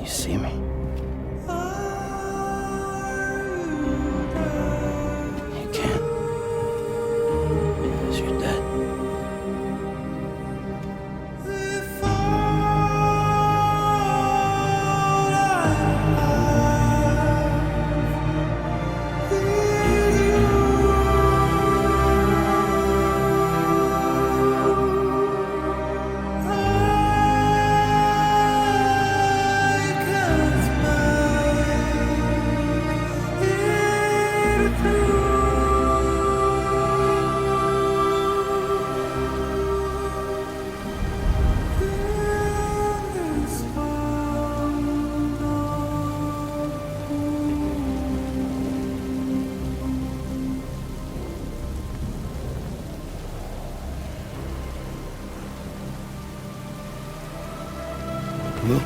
You see me? You can't. Because you're dead. Lou?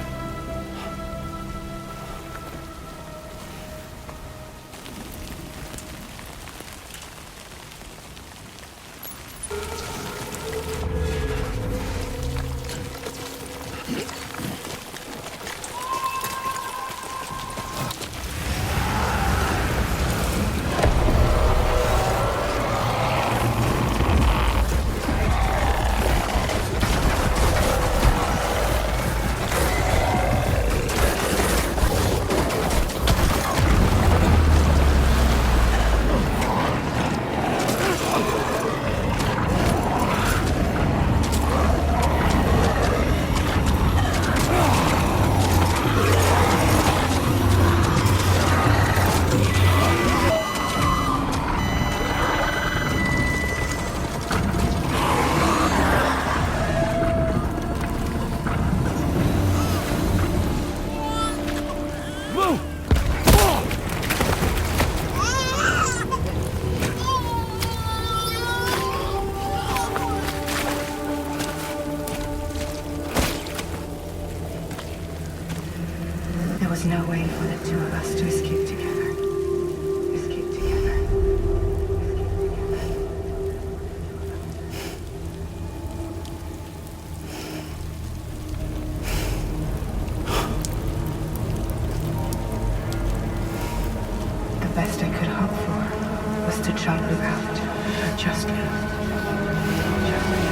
There was no way for the two of us to escape together. Escape together. The best I could hope for was to jump Lou out. Just Lou. Just Lou.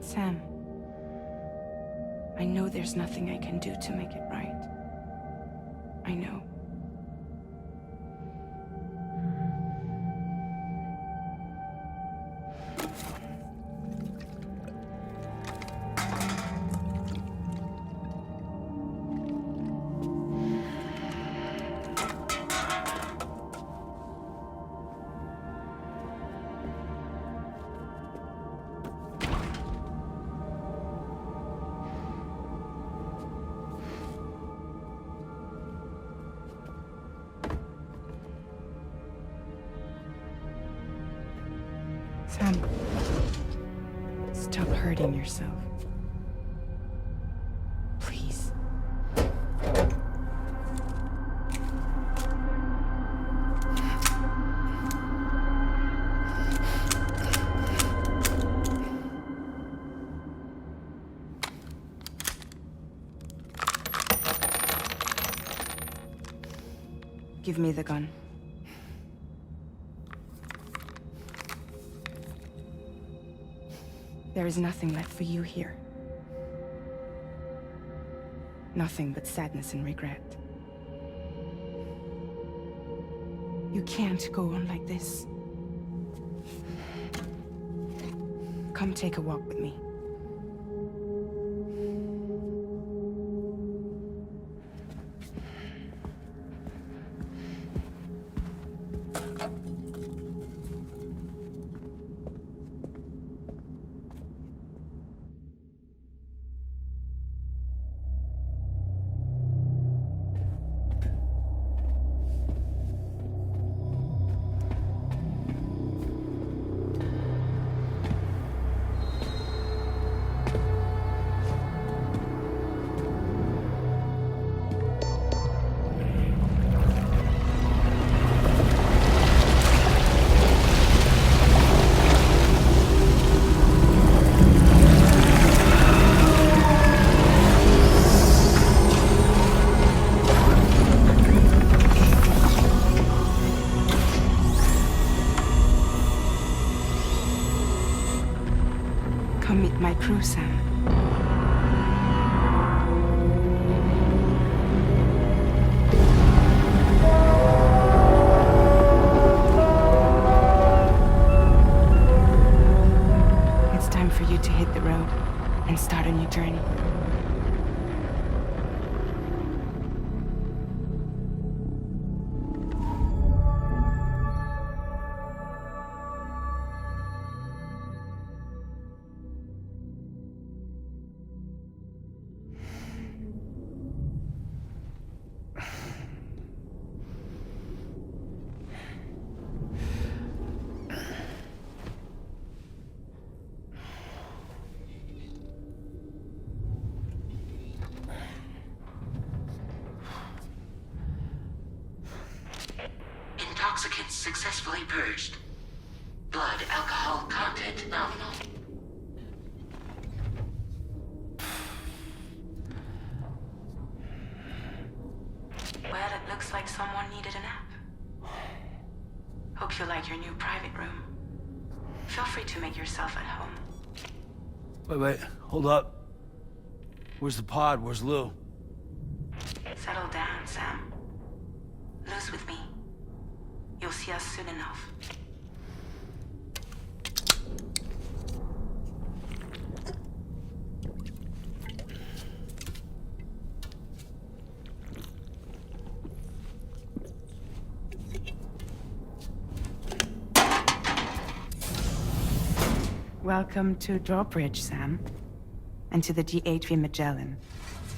Sam, I know there's nothing I can do to make it right. I know. Sam, stop hurting yourself. Please. Give me the gun. There is nothing left for you here. Nothing but sadness and regret. You can't go on like this. Come take a walk with me. Come meet my crew, Sam. It's time for you to hit the road and start a new journey. Intoxicants successfully purged. Blood alcohol content nominal. Well, it looks like someone needed a nap. Hope you like your new private room. Feel free to make yourself at home. Wait, hold up. Where's the pod? Where's Lou? Settle down, Sam. Lou's with me. You'll see us soon enough. Welcome to Drawbridge, Sam. And to the DHV Magellan,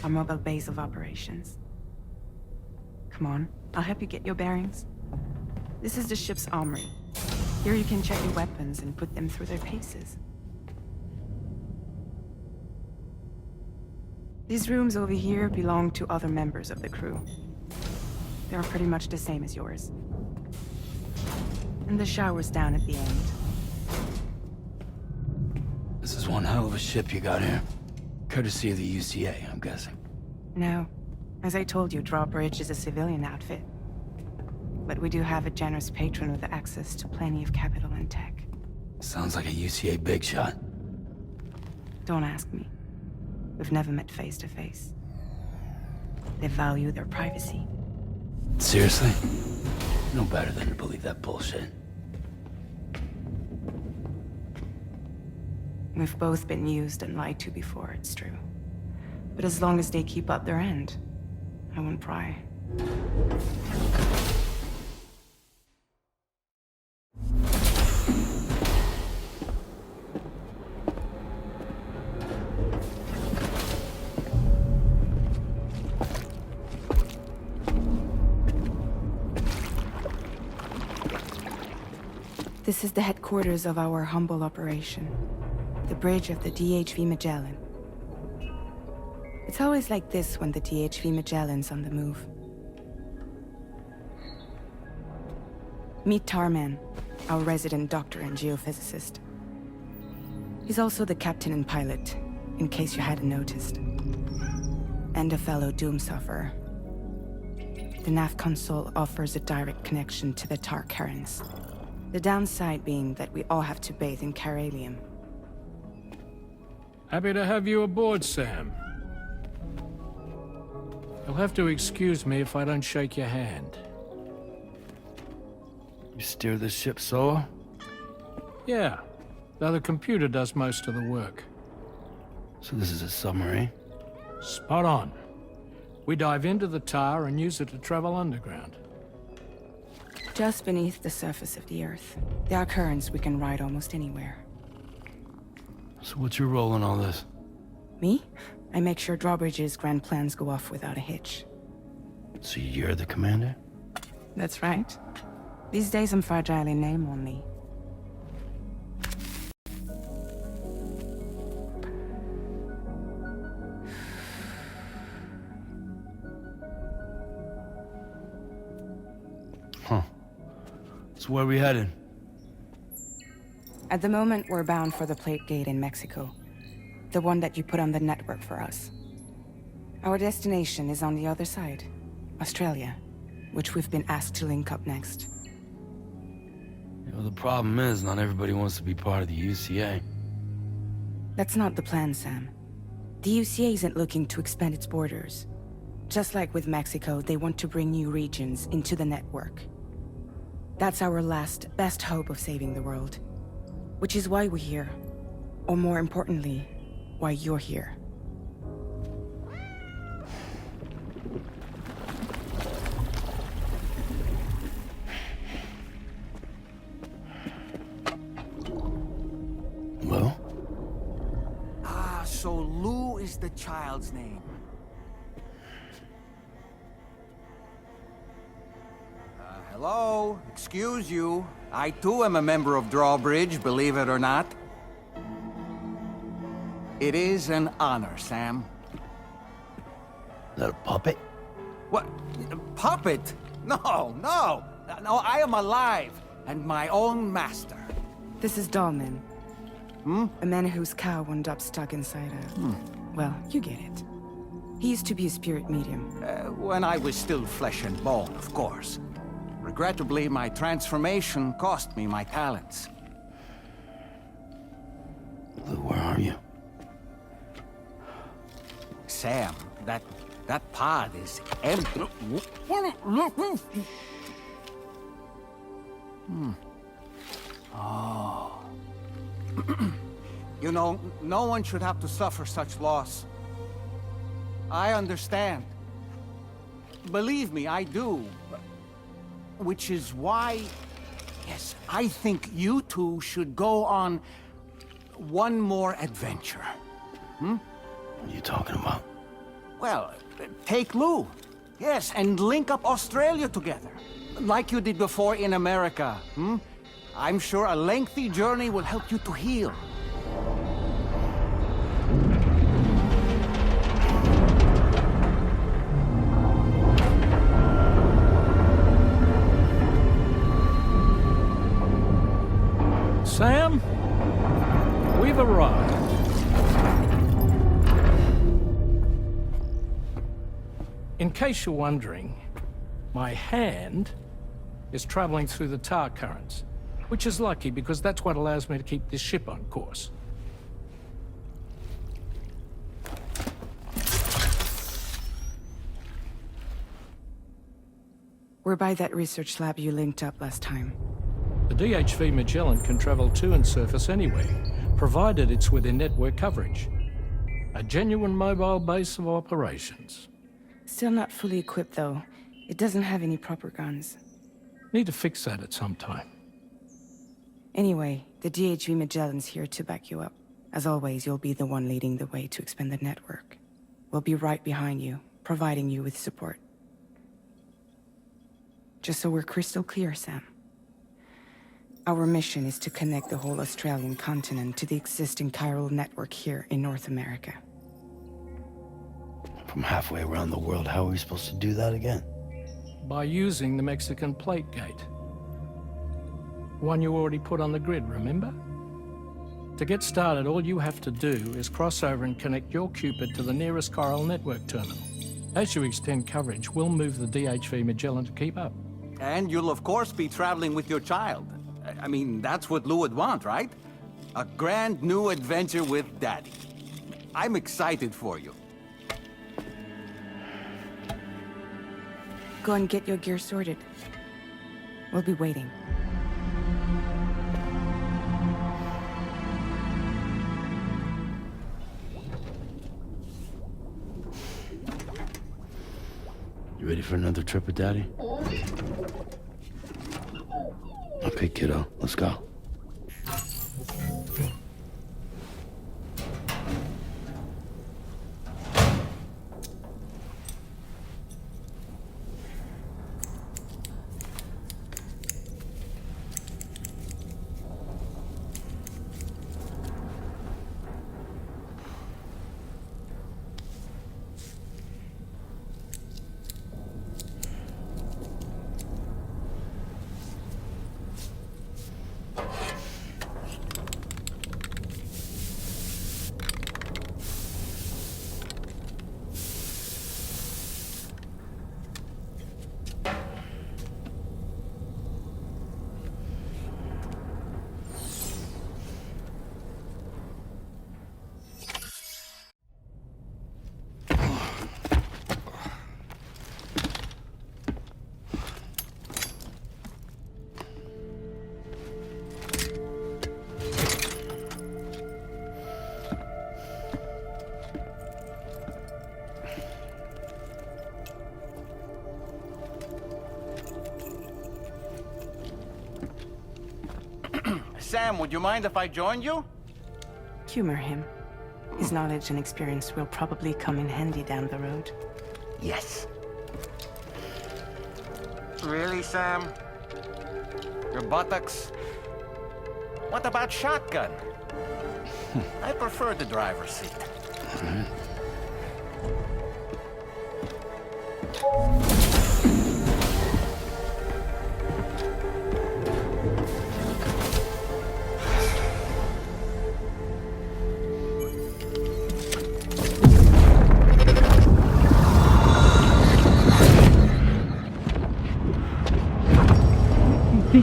our mobile base of operations. Come on, I'll help you get your bearings. This is the ship's armory. Here you can check your weapons and put them through their paces. These rooms over here belong to other members of the crew. They're pretty much the same as yours. And the shower's down at the end. This is one hell of a ship you got here. Courtesy of the UCA, I'm guessing. No. As I told you, Drawbridge is a civilian outfit. But we do have a generous patron with access to plenty of capital and tech. Sounds like a UCA big shot. Don't ask me. We've never met face to face. They value their privacy. Seriously? No better than to believe that bullshit. We've both been used and lied to before, it's true. But as long as they keep up their end, I won't pry. This is the headquarters of our humble operation. The bridge of the DHV Magellan. It's always like this when the DHV Magellan's on the move. Meet Tarman, our resident doctor and geophysicist. He's also the captain and pilot, in case you hadn't noticed. And a fellow doom sufferer. the nav console offers a direct connection to the tar currents. The downside being that we all have to bathe in caralium. Happy to have you aboard, Sam. You'll have to excuse me if I don't shake your hand. You steer this ship solo? Yeah, though the computer does most of the work. So this is a submarine? Spot on. We dive into the tar and use it to travel underground. Just beneath the surface of the Earth, there are currents we can ride almost anywhere. So what's your role in all this? Me? I make sure Drawbridge's grand plans go off without a hitch. So you're the commander? That's right. These days I'm fragile in name only. Huh. So where are we headed? At the moment, we're bound for the Plate Gate in Mexico. The one that you put on the network for us. Our destination is on the other side, Australia, which we've been asked to link up next. You know, the problem is, not everybody wants to be part of the UCA. That's not the plan, Sam. The UCA isn't looking to expand its borders. Just like with Mexico, they want to bring new regions into the network. That's our last, best hope of saving the world. Which is why we're here. Or more importantly, why you're here. Well? Ah, so Lou is the child's name. Hello? Excuse you. I too am a member of Drawbridge, believe it or not. It is an honor, Sam. Is that a puppet? What? A puppet? No, no! No, I am alive, and my own master. This is Dolman. A man whose cow wound up stuck inside a... Well, you get it. He used to be a spirit medium. When I was still flesh and bone, of course. Regrettably, my transformation cost me my talents. Lou, where are you? Sam, that pod is empty. Oh. You know, no one should have to suffer such loss. I understand. Believe me, I do. Which is why, yes, I think you two should go on one more adventure. What are you talking about? Well, take Lou. Yes, and link up Australia together. Like you did before in America. I'm sure a lengthy journey will help you to heal. Sam, we've arrived. In case you're wondering, my hand is traveling through the tar currents, which is lucky because that's what allows me to keep this ship on course. We're by that research lab you linked up last time. The DHV Magellan can travel to and surface anywhere, provided it's within network coverage. A genuine mobile base of operations. Still not fully equipped, though. It doesn't have any proper guns. Need to fix that at some time. Anyway, the DHV Magellan's here to back you up. As always, you'll be the one leading the way to expand the network. We'll be right behind you, providing you with support. Just so we're crystal clear, Sam. Our mission is to connect the whole Australian continent to the existing chiral network here in North America. From halfway around the world, how are we supposed to do that again? By using the Mexican Plate Gate. One you already put on the grid, remember? To get started, all you have to do is cross over and connect your Cupid to the nearest chiral network terminal. As you extend coverage, we'll move the DHV Magellan to keep up. And you'll of course be traveling with your child. I mean, that's what Lou would want, right? A grand new adventure with Daddy. I'm excited for you. Go and get your gear sorted. We'll be waiting. You ready for another trip with Daddy? Okay, kiddo, let's go. Sam, would you mind if I joined you? Humor him. His knowledge and experience will probably come in handy down the road. Yes. Really, Sam? Your buttocks? What about shotgun? I prefer the driver's seat.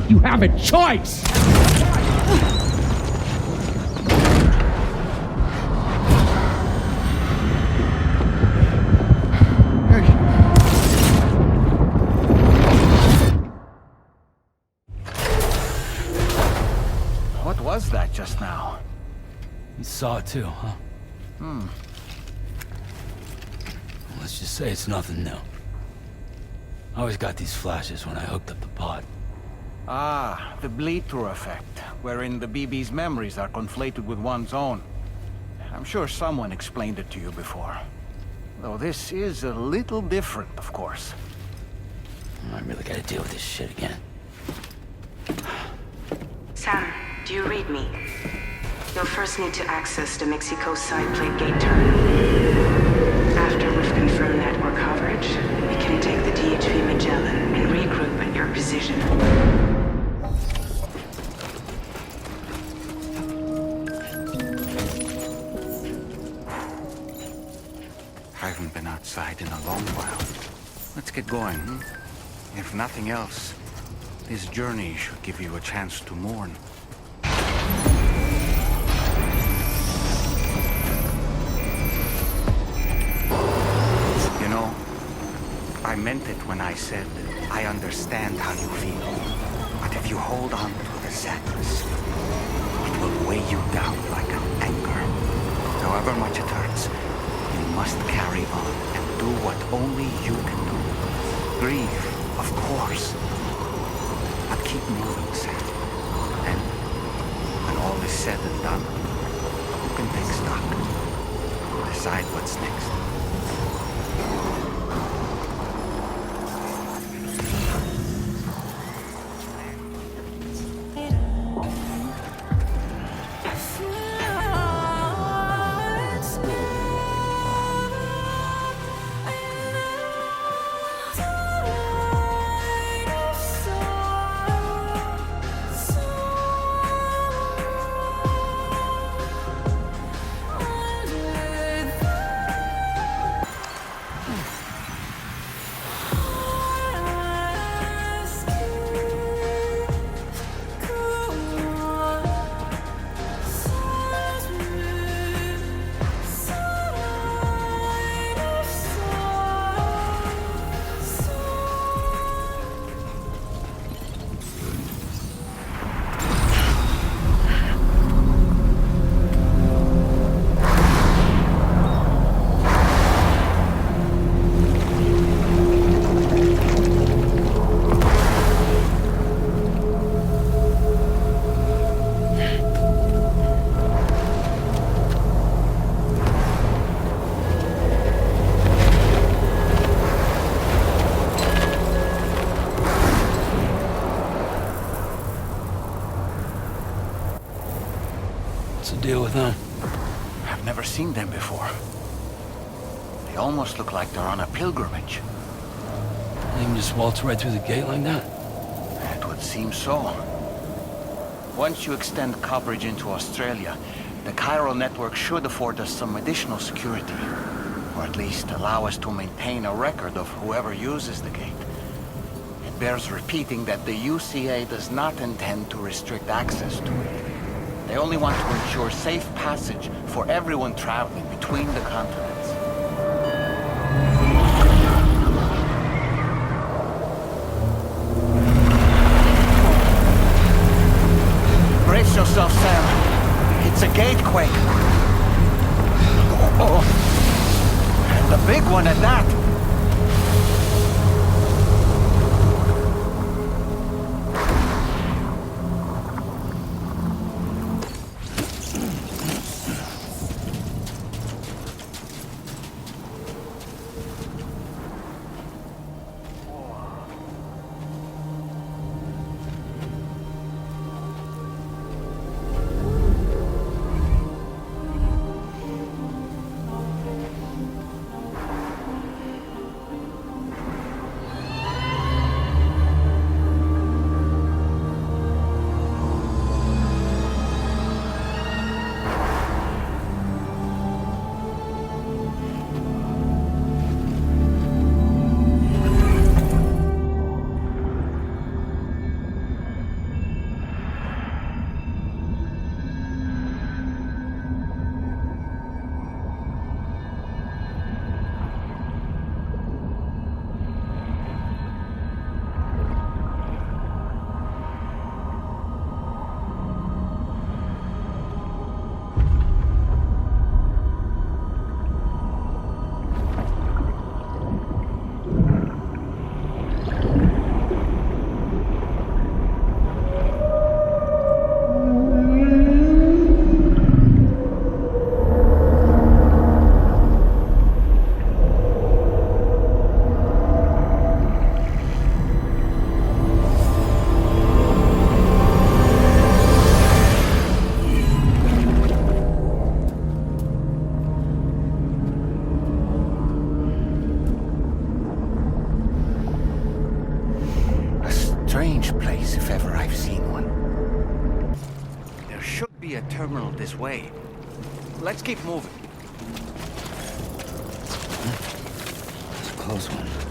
You have a choice! What was that just now? You saw it too, huh? Let's just say it's nothing new. I always got these flashes when I hooked up the pod. Ah, the bleed-through effect, wherein the BB's memories are conflated with one's own. I'm sure someone explained it to you before. Though this is a little different, of course. I really gotta deal with this shit again. Sam, do you read me? You'll first need to access the Mexico side plate gate terminal. After we've confirmed network coverage, we can take the DHV Magellan and regroup at your position. I haven't been outside in a long while. Let's get going, hmm? If nothing else, this journey should give you a chance to mourn. You know, I meant it when I said I understand how you feel. But if you hold on to the sadness, it will weigh you down like an anchor. However much it hurts, you must carry on and do what only you can do. Grieve, of course. But keep moving, Sam. And when all is said and done, you can take stock. Decide what's next. deal with them? I've never seen them before. They almost look like they're on a pilgrimage. They can just waltz right through the gate like that? It would seem so. Once you extend coverage into Australia, the chiral network should afford us some additional security. Or at least allow us to maintain a record of whoever uses the gate. It bears repeating that the UCA does not intend to restrict access to it. They only want to ensure safe passage for everyone traveling between the continents. Brace yourself, Sam. It's a gatequake. Oh. And a big one at that. This way. Let's keep moving. It's a close one.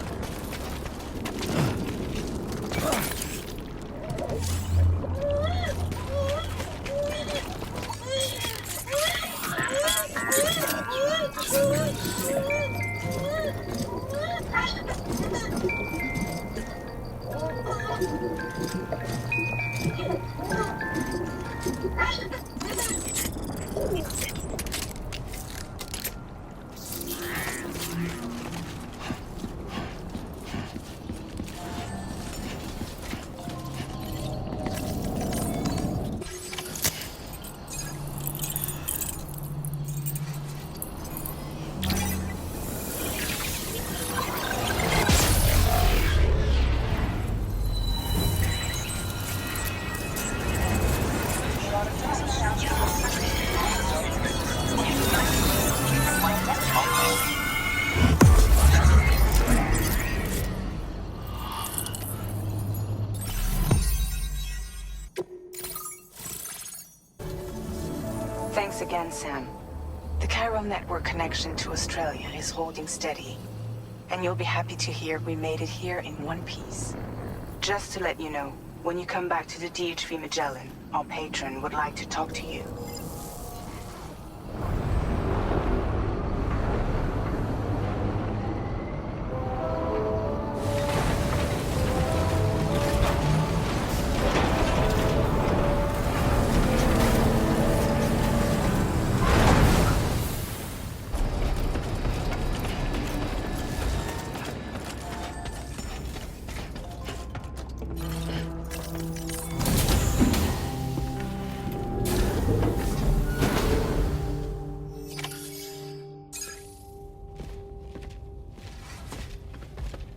Thanks again, Sam. The chiral network connection to Australia is holding steady. And you'll be happy to hear we made it here in one piece. Just to let you know, when you come back to the DHV Magellan, our patron would like to talk to you.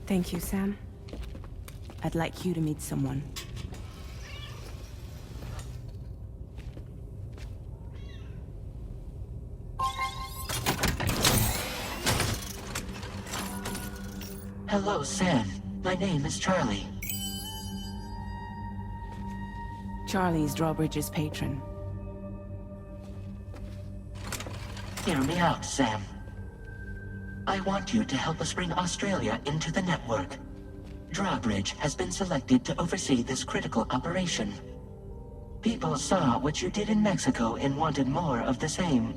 Thank you, Sam. I'd like you to meet someone. Hello, Sam. My name is Charlie. Charlie's Drawbridge's patron. Hear me out, Sam. I want you to help us bring Australia into the network. Drawbridge has been selected to oversee this critical operation. People saw what you did in Mexico and wanted more of the same.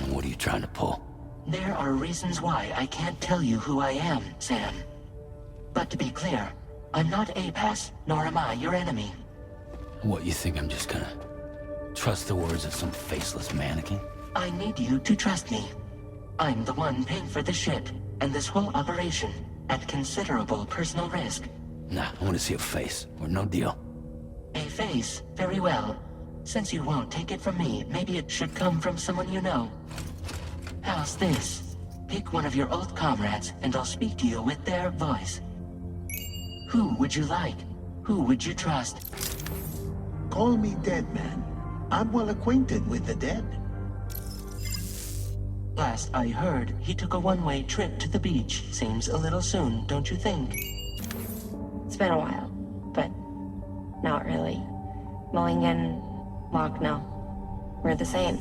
What are you trying to pull? There are reasons why I can't tell you who I am, Sam. But to be clear, I'm not APAS, nor am I your enemy. What, you think I'm just gonna trust the words of some faceless mannequin? I need you to trust me. I'm the one paying for the ship, and this whole operation, at considerable personal risk. Nah, I want to see a face, or no deal. A face? Very well. Since you won't take it from me, maybe it should come from someone you know. How's this? Pick one of your old comrades, and I'll speak to you with their voice. Who would you like? Who would you trust? Call me Dead Man. I'm well acquainted with the dead. Last I heard, he took a one-way trip to the beach. Seems a little soon, don't you think? It's been a while, but not really. Mulligan, Lochno, we're the same.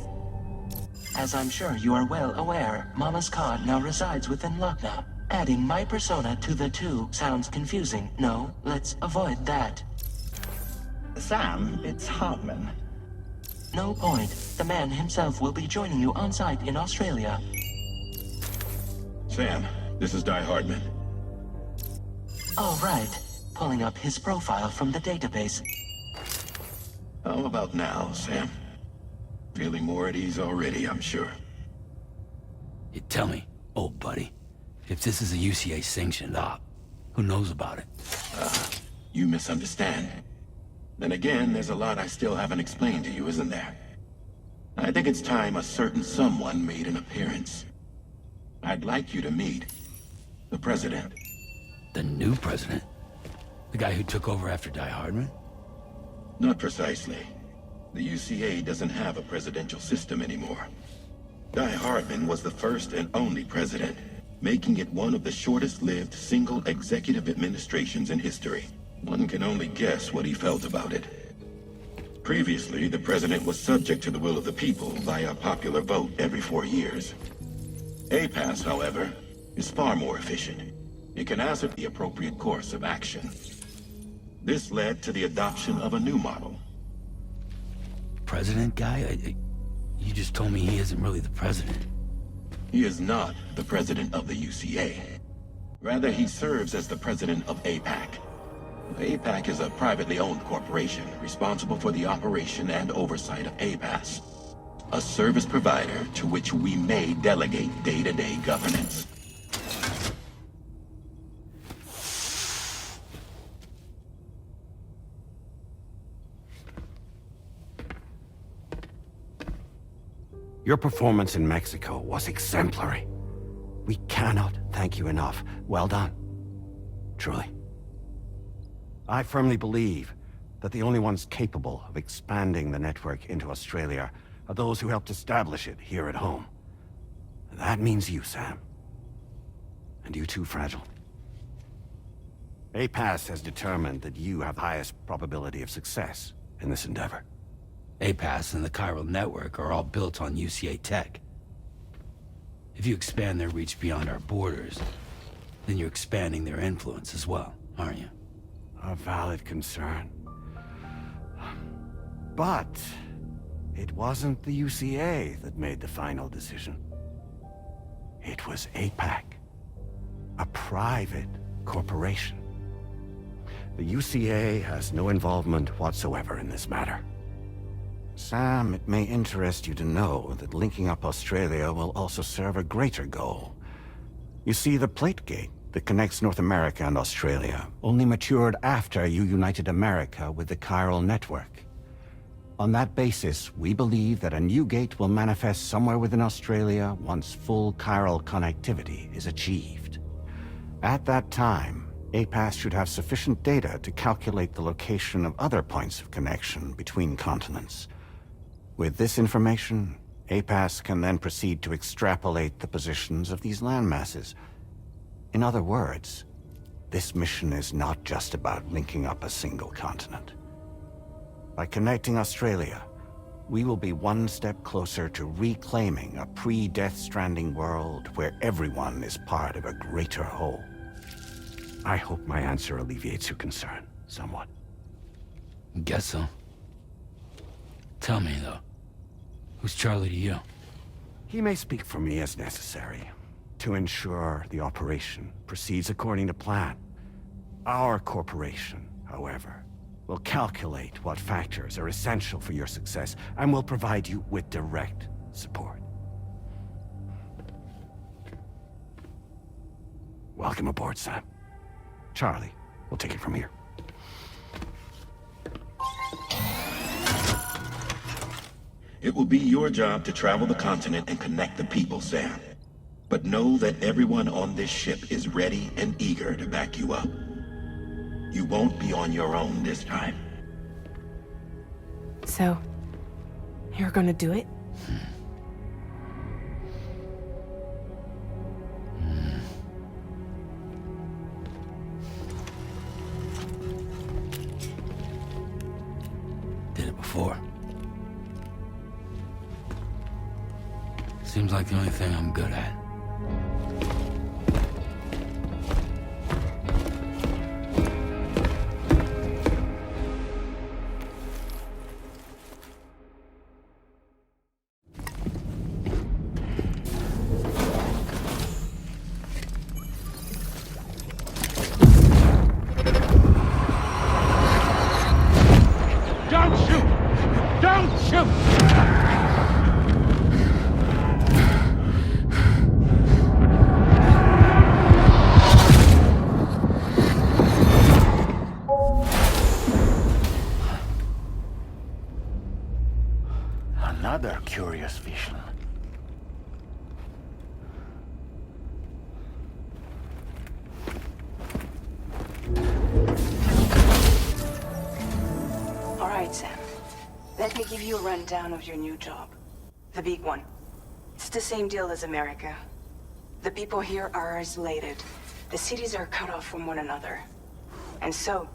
As I'm sure you are well aware, Mama's Cod now resides within Lochna. Adding my persona to the two sounds confusing. No, let's avoid that. Sam, it's Hartman. No point. The man himself will be joining you on site in Australia. Sam, this is Di Hardman. All right. Pulling up his profile from the database. How about now, Sam? Feeling more at ease already, I'm sure. You tell me, old buddy, if this is a UCA sanctioned op, who knows about it? You misunderstand. Then again, there's a lot I still haven't explained to you, isn't there? I think it's time a certain someone made an appearance. I'd like you to meet the president. The new president? The guy who took over after Die Hardman? Not precisely. The UCA doesn't have a presidential system anymore. Die Hardman was the first and only president, making it one of the shortest-lived single executive administrations in history. One can only guess what he felt about it. Previously, the president was subject to the will of the people via popular vote every 4 years. APAS, however, is far more efficient. It can ascertain the appropriate course of action. This led to the adoption of a new model. President guy? You just told me he isn't really the president. He is not the president of the UCA. Rather, he serves as the president of APAC. APAC is a privately owned corporation responsible for the operation and oversight of APAS, a service provider to which we may delegate day-to-day governance. Your performance in Mexico was exemplary. We cannot thank you enough. Well done. Truly. I firmly believe that the only ones capable of expanding the network into Australia are those who helped establish it here at home. That means you, Sam. And you too, Fragile. APAS has determined that you have the highest probability of success in this endeavor. APAS and the chiral network are all built on UCA tech. If you expand their reach beyond our borders, then you're expanding their influence as well, aren't you? A valid concern. But it wasn't the UCA that made the final decision. It was APAC, a private corporation. The UCA has no involvement whatsoever in this matter. Sam, it may interest you to know that linking up Australia will also serve a greater goal. You see, the plate gate that connects North America and Australia only matured after you united America with the chiral network. On that basis, we believe that a new gate will manifest somewhere within Australia once full chiral connectivity is achieved. At that time, APAS should have sufficient data to calculate the location of other points of connection between continents. With this information, APAS can then proceed to extrapolate the positions of these landmasses. In other words, this mission is not just about linking up a single continent. By connecting Australia, we will be one step closer to reclaiming a pre-Death Stranding world where everyone is part of a greater whole. I hope my answer alleviates your concern somewhat. Guess so. Tell me, though, who's Charlie to you? He may speak for me as necessary, to ensure the operation proceeds according to plan. Our corporation, however, will calculate what factors are essential for your success and will provide you with direct support. Welcome aboard, Sam. Charlie, we'll take it from here. It will be your job to travel the continent and connect the people, Sam. But know that everyone on this ship is ready and eager to back you up. You won't be on your own this time. So, you're gonna do it? Did it before. Seems like the only thing I'm good at. Another curious vision. All right, Sam. Let me give you a rundown of your new job. The big one. It's the same deal as America. The people here are isolated. The cities are cut off from one another. And so,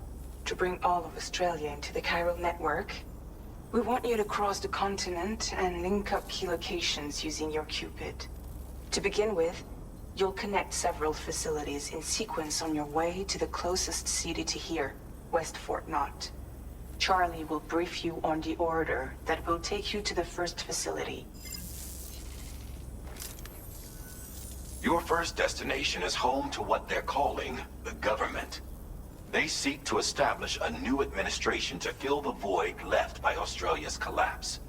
to bring all of Australia into the chiral network, we want you to cross the continent and link up key locations using your Cupid. To begin with, you'll connect several facilities in sequence on your way to the closest city to here, West Fort Knott. Charlie will brief you on the order that will take you to the first facility. Your first destination is home to what they're calling the government. They seek to establish a new administration to fill the void left by Australia's collapse.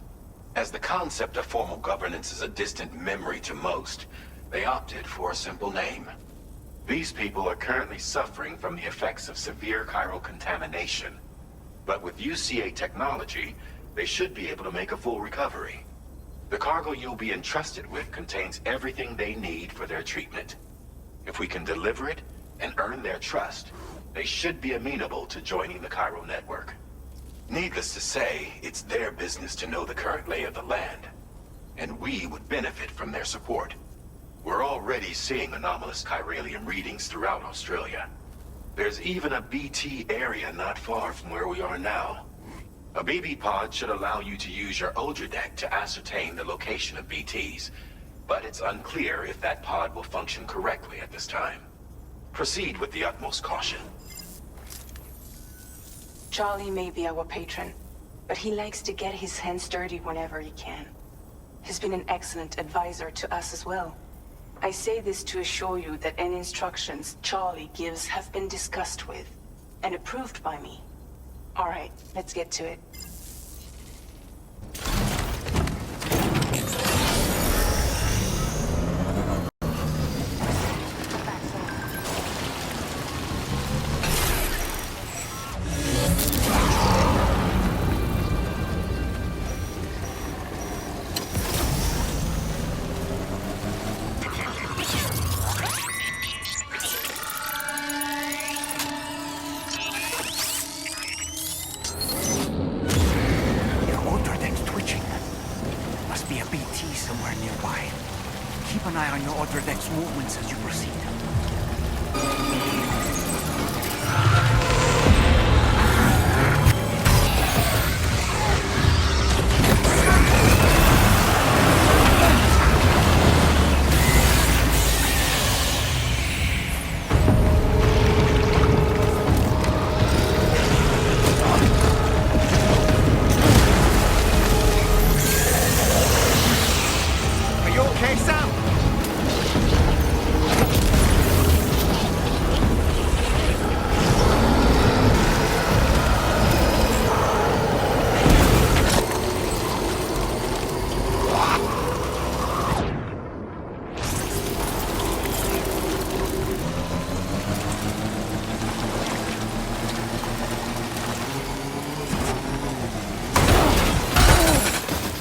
As the concept of formal governance is a distant memory to most, they opted for a simple name. These people are currently suffering from the effects of severe chiral contamination. But with UCA technology, they should be able to make a full recovery. The cargo you'll be entrusted with contains everything they need for their treatment. If we can deliver it and earn their trust, they should be amenable to joining the chiral network. Needless to say, it's their business to know the current lay of the land, and we would benefit from their support. We're already seeing anomalous chiralium readings throughout Australia. There's even a BT area not far from where we are now. A BB pod should allow you to use your Ultra deck to ascertain the location of BTs, but it's unclear if that pod will function correctly at this time. Proceed with the utmost caution. Charlie may be our patron, but he likes to get his hands dirty whenever he can. He's been an excellent advisor to us as well. I say this to assure you that any instructions Charlie gives have been discussed with and approved by me. All right, let's get to it. be a BT somewhere nearby. Keep an eye on your other deck's movements as you proceed.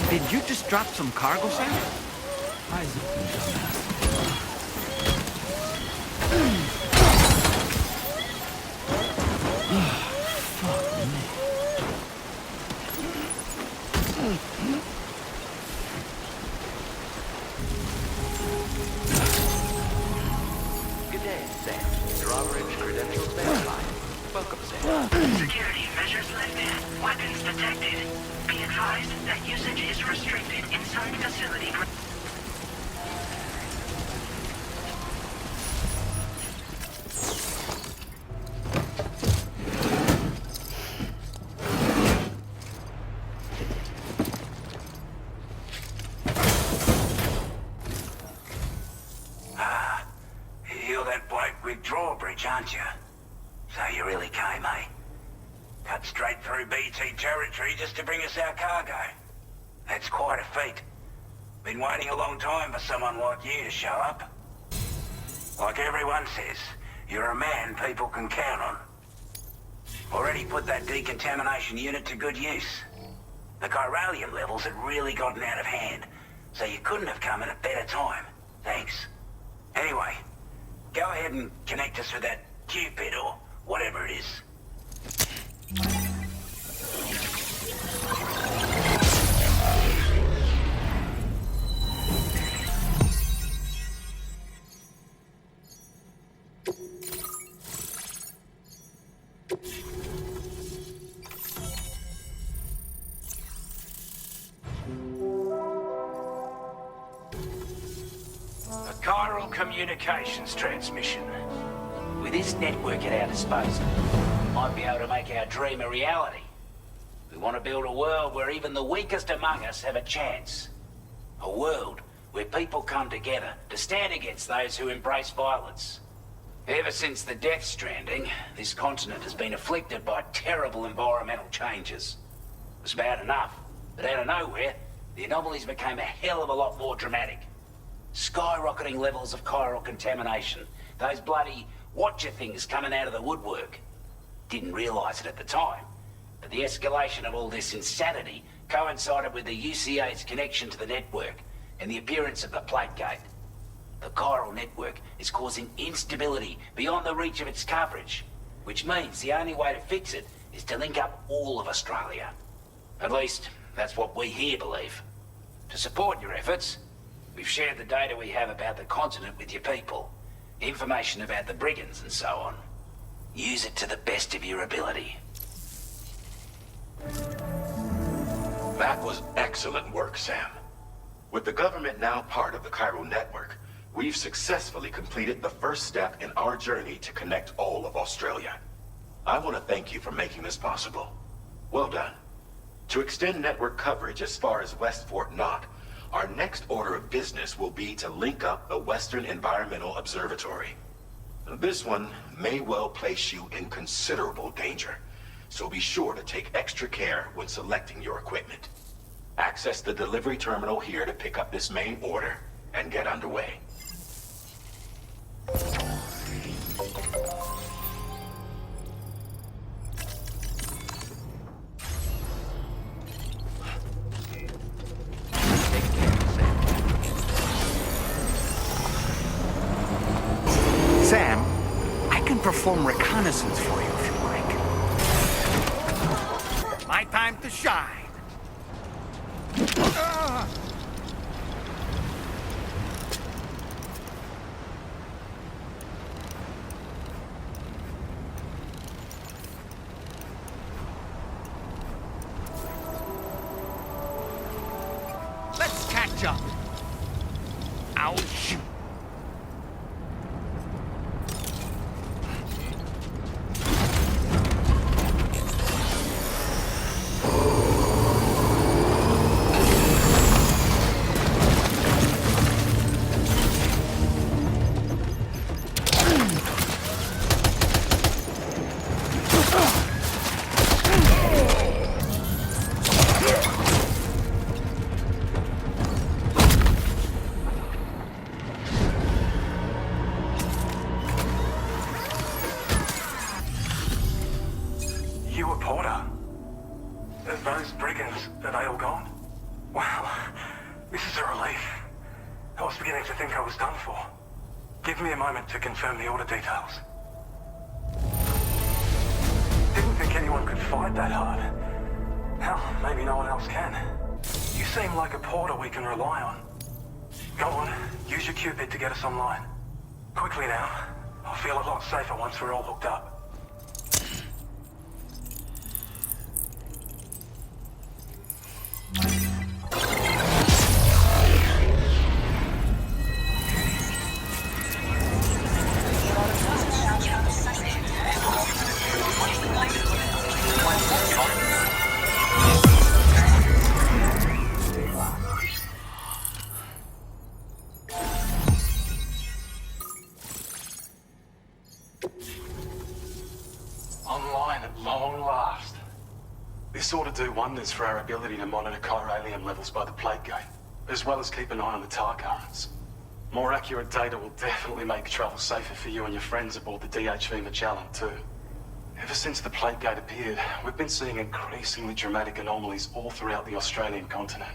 Did you just drop some cargo, Sam? Eyes open, dumbass. Fuck me. Good day, Sam. Drawbridge credentials verified. Welcome, Sam. Security measures lifted. Weapons detected. Be advised that usage is restricted inside facility. You're that bloke with Drawbridge, aren't you? So you really came, eh? Cut straight through BT territory just to bring us our cargo. That's quite a feat. Been waiting a long time for someone like you to show up. Like everyone says, you're a man people can count on. Already put that decontamination unit to good use. The chiralium levels had really gotten out of hand, so you couldn't have come at a better time. Thanks. Anyway, go ahead and connect us with that Cupid or whatever it is. A chiral communications transmission. With this network at our disposal, we might be able to make our dream a reality. We want to build a world where even the weakest among us have a chance. A world where people come together to stand against those who embrace violence. Ever since the Death Stranding, this continent has been afflicted by terrible environmental changes. It was bad enough, but out of nowhere, the anomalies became a hell of a lot more dramatic. Skyrocketing levels of chiral contamination. Those bloody watcher things coming out of the woodwork. Didn't realize it at the time, but the escalation of all this insanity coincided with the UCA's connection to the network and the appearance of the plate gate. The chiral network is causing instability beyond the reach of its coverage, which means the only way to fix it is to link up all of Australia. At least, that's what we here believe. To support your efforts, we've shared the data we have about the continent with your people. Information about the brigands and so on. Use it to the best of your ability. That was excellent work, Sam. With the government now part of the chiral network, we've successfully completed the first step in our journey to connect all of Australia. I want to thank you for making this possible. Well done. To extend network coverage as far as West Fort Knott, our next order of business will be to link up the Western Environmental Observatory. This one may well place you in considerable danger, so be sure to take extra care when selecting your equipment. Access the delivery terminal here to pick up this main order and get underway. Sam, I can perform reconnaissance for you if you like. My time to shine. gotcha! Ouch! To confirm the order details. Didn't think anyone could fight that hard. Hell, maybe no one else can. You seem like a porter we can rely on. Go on, use your Cupid to get us online. Quickly now. I'll feel a lot safer once we're all hooked up. This ought to do wonders for our ability to monitor chiralium levels by the plague gate, as well as keep an eye on the tar currents. More accurate data will definitely make travel safer for you and your friends aboard the DHV Magellan too. Ever since the plague gate appeared, we've been seeing increasingly dramatic anomalies all throughout the Australian continent.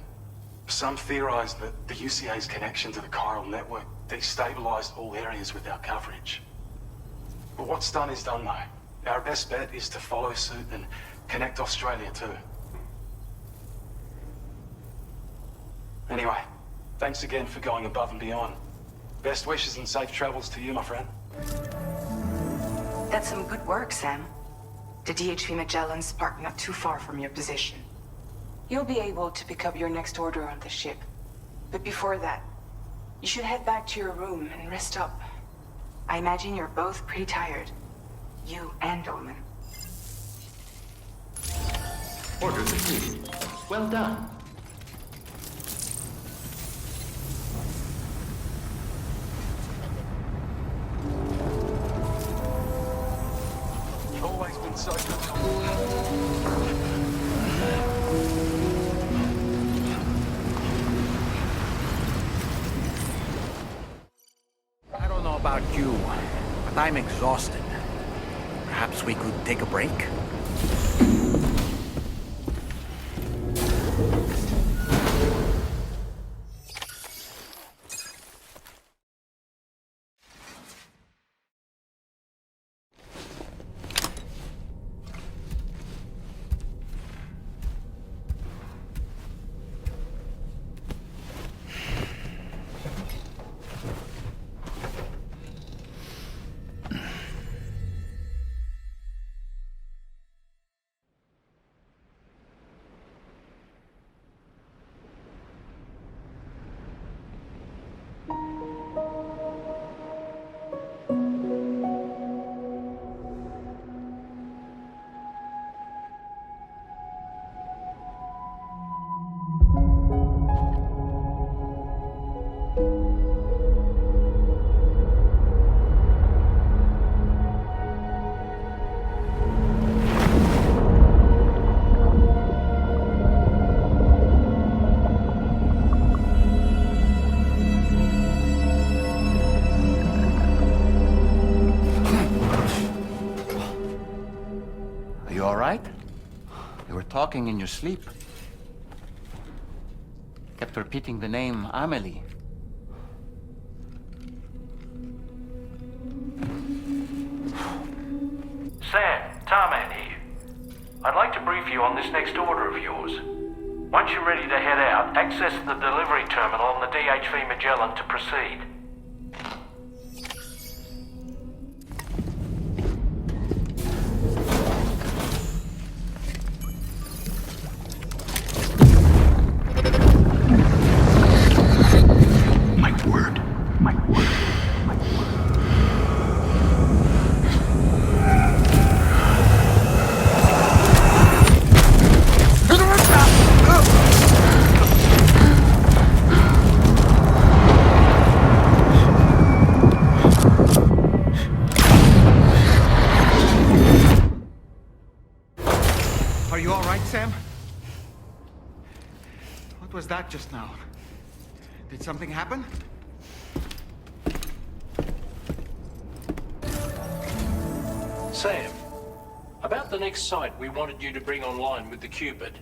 Some theorize that the UCA's connection to the chiral network destabilized all areas with our coverage. But what's done is done though. Our best bet is to follow suit and connect Australia too. Anyway, thanks again for going above and beyond. Best wishes and safe travels to you, my friend. That's some good work, Sam. The DHV Magellan's parked not too far from your position. You'll be able to pick up your next order on the ship. But before that, you should head back to your room and rest up. I imagine you're both pretty tired. You and Dolman. Order received. Well done. You've always been so good. I don't know about you, but I'm exhausted. Perhaps we could take a break? Talking in your sleep. Kept repeating the name Amelie. Sam, Tarman here. I'd like to brief you on this next order of yours. Once you're ready to head out, access the delivery terminal on the DHV Magellan to proceed. back just now. Did something happen? Sam, about the next site we wanted you to bring online with the Cupid.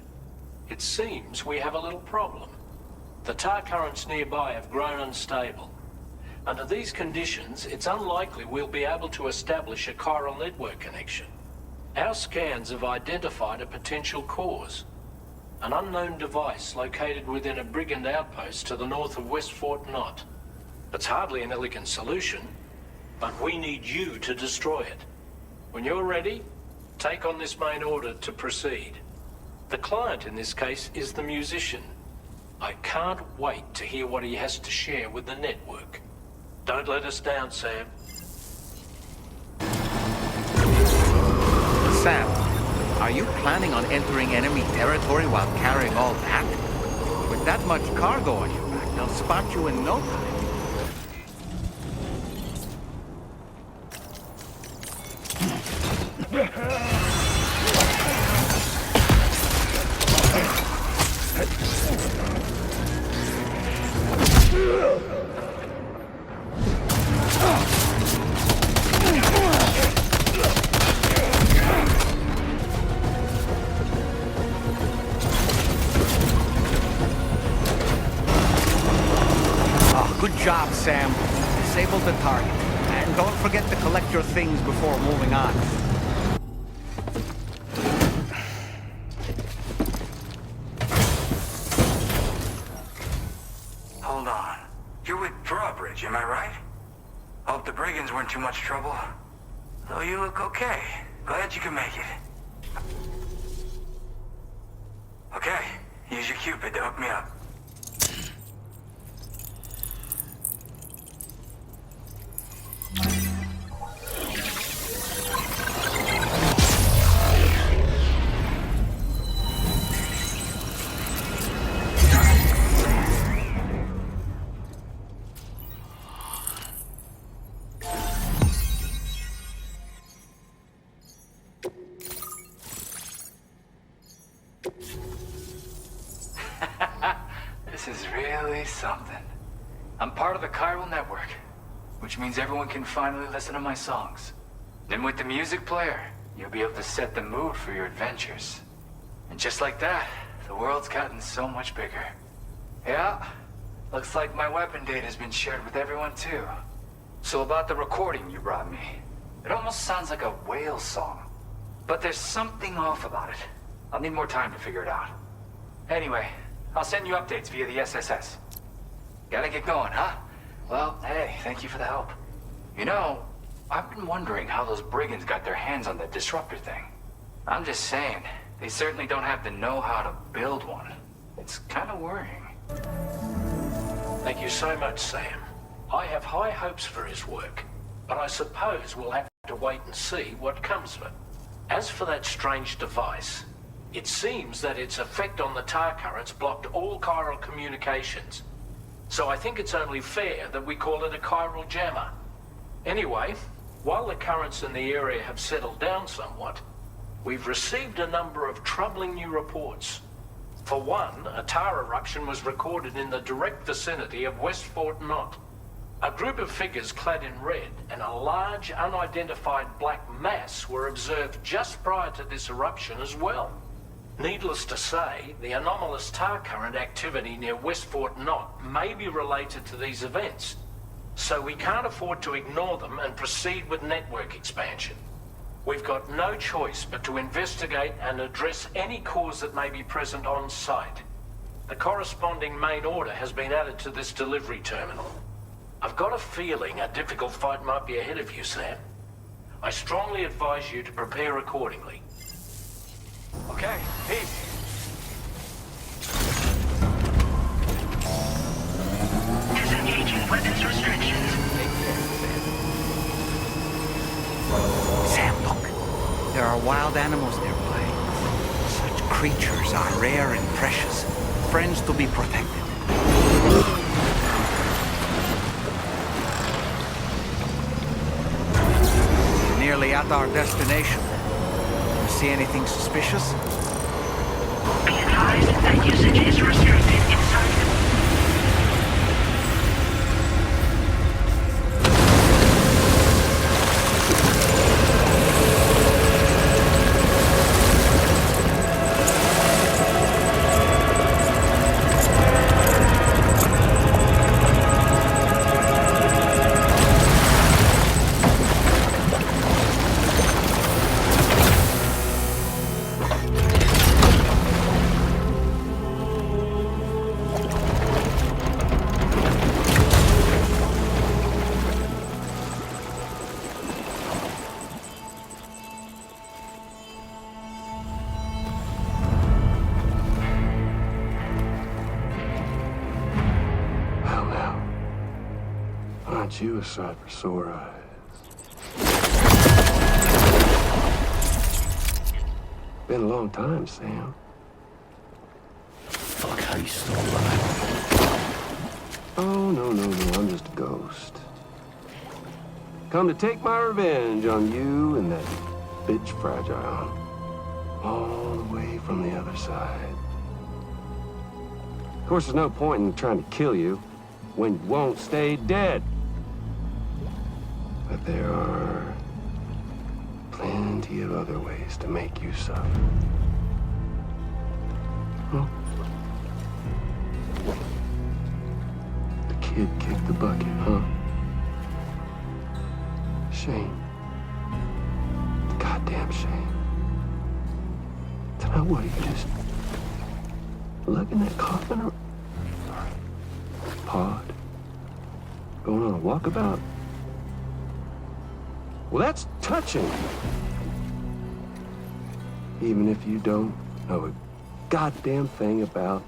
It seems we have a little problem. The tar currents nearby have grown unstable. Under these conditions, it's unlikely we'll be able to establish a chiral network connection. Our scans have identified a potential cause. An unknown device located within a brigand outpost to the north of West Fort Knot. It's hardly an elegant solution, but we need you to destroy it. When you're ready, take on this main order to proceed. The client in this case is the musician. I can't wait to hear what he has to share with the network. Don't let us down, Sam. Sam, are you planning on entering enemy territory while carrying all that? With that much cargo on your back, they'll spot you in no time. Good job, Sam. Disable the target. And don't forget to collect your things before moving on. Hold on. You're with Drawbridge, am I right? Hope the brigands weren't too much trouble. Though you look okay. Glad you can make it. Okay, use your Cupid to hook me up. This is really something. I'm part of the chiral network, which means everyone can finally listen to my songs. Then with the music player, you'll be able to set the mood for your adventures. And just like that, the world's gotten so much bigger. Yeah, looks like my weapon data has been shared with everyone too. So about the recording you brought me, it almost sounds like a whale song. But there's something off about it. I'll need more time to figure it out. Anyway, I'll send you updates via the SSS. Gotta get going, huh? Well, hey, thank you for the help. You know, I've been wondering how those brigands got their hands on that disruptor thing. I'm just saying, they certainly don't have the know-how to build one. It's kind of worrying. Thank you so much, Sam. I have high hopes for his work, but I suppose we'll have to wait and see what comes of it. As for that strange device, it seems that its effect on the tar currents blocked all chiral communications. So I think it's only fair that we call it a chiral jammer. Anyway, while the currents in the area have settled down somewhat, we've received a number of troubling new reports. For one, a tar eruption was recorded in the direct vicinity of West Fort Knot. A group of figures clad in red and a large unidentified black mass were observed just prior to this eruption as well. Needless to say, the anomalous tar current activity near West Fort Knot may be related to these events, so we can't afford to ignore them and proceed with network expansion. We've got no choice but to investigate and address any cause that may be present on site. The corresponding main order has been added to this delivery terminal. I've got a feeling a difficult fight might be ahead of you, Sam. I strongly advise you to prepare accordingly. Okay, peace. Disengaging weapons restrictions. Sam, look. There are wild animals nearby. Such creatures are rare and precious. Friends to be protected. Nearly at our destination. See anything suspicious? Be advised that usage is restricted inside Aren't you a sight for sore eyes? Been a long time, Sam. Fuck, how you still alive? Oh, no, I'm just a ghost. Come to take my revenge on you and that bitch Fragile. All the way from the other side. Of course, there's no point in trying to kill you when you won't stay dead. But there are plenty of other ways to make you suffer. Huh? The kid kicked the bucket, huh? Shame. Goddamn shame. So now what, you just lugging that coffin or pod? Going on a walkabout? Well, that's touching. Even if you don't know a goddamn thing about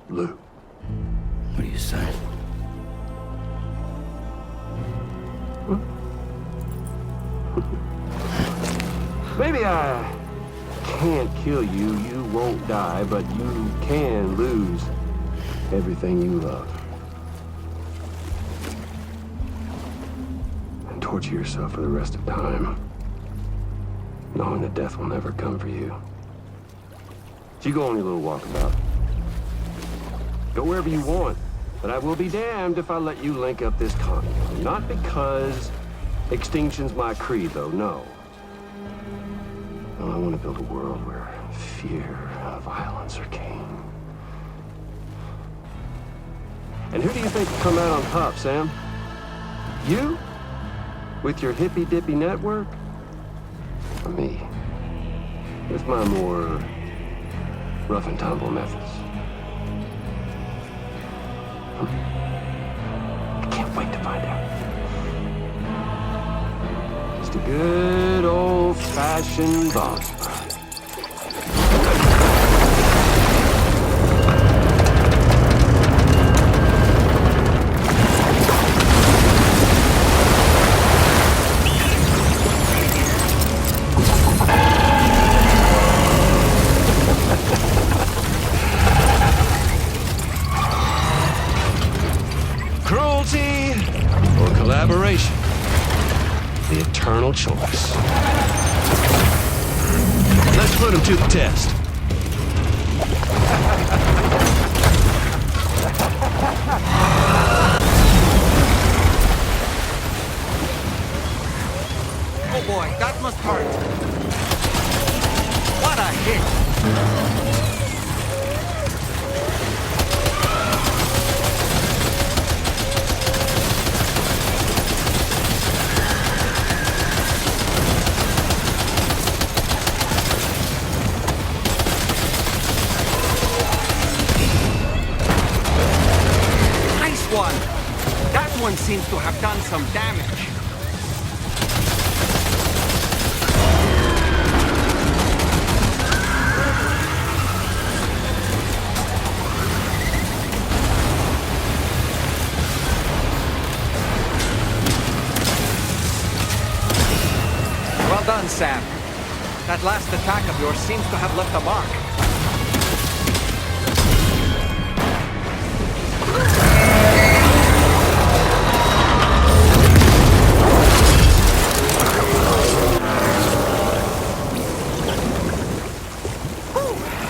Lou. What do you say? Huh? Maybe I can't kill you, you won't die, but you can lose everything you love. And torture yourself for the rest of time, knowing that death will never come for you. So you go on your little walkabout. Go wherever you want, but I will be damned if I let you link up this continent. Not because extinction's my creed, though, no. No, I want to build a world where fear and violence are king. And who do you think will come out on top, Sam? You? With your hippy-dippy network? Or me? With my more rough and tumble methods? I can't wait to find out. Just a good old-fashioned boss fight. Cruelty or collaboration? The eternal choice. Let's put him to the test. Oh boy, that must hurt. What a hit! That one seems to have done some damage. Well done, Sam. That last attack of yours seems to have left a mark.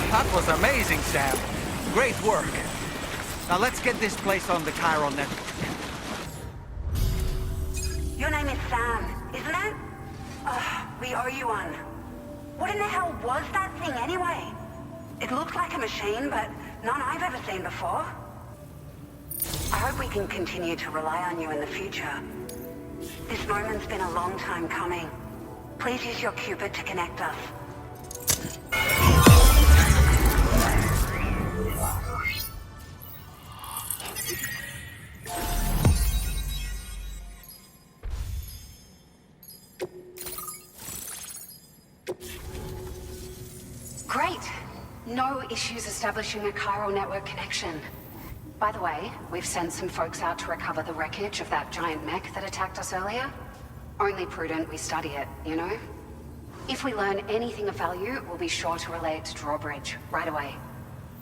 That was amazing, Sam. Great work. Now let's get this place on the Chiral network. Your name is Sam, isn't it? We owe you one. What in the hell was that thing anyway? It looked like a machine, but none I've ever seen before. I hope we can continue to rely on you in the future. This moment's been a long time coming. Please use your Cupid to connect us. Great. No issues establishing a chiral network connection. By the way, we've sent some folks out to recover the wreckage of that giant mech that attacked us earlier. Only prudent we study it, you know? If we learn anything of value, we'll be sure to relay it to Drawbridge right away.